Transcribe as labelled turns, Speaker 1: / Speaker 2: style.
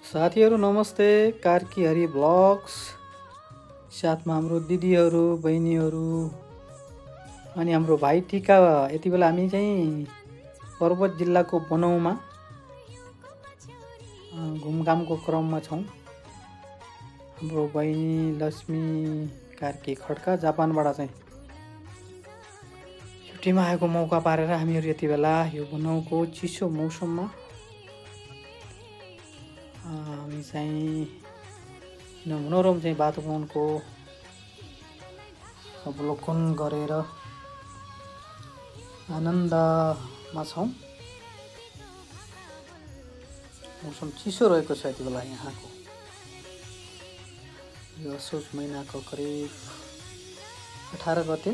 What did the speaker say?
Speaker 1: साथीहरू नमस्ते। कार्की हरि ब्लग्स साथमा हाम्रो दिदीहरू बहिनीहरू अनि हाम्रो भाइ टिका। यति बेला हामी चाहिँ पर्वत जिल्लाको बनौमा घुमघामको क्रममा छौँ। हाम्रो बहिनी लक्ष्मी कार्की खड्का जापानबाट चाहिँ छुट्टीमा आएको मौका पारेर हामीहरू यति बेला यो बनौको चिसो मौसममा हामी चाहिँ मनोरम चाहिँ वातावरणको अवलोकन गरेर आनन्दमा छौँ। मौसम चिसो रहेको छ यति बेला यहाँको। यो असोज महिनाको करिब 18 गते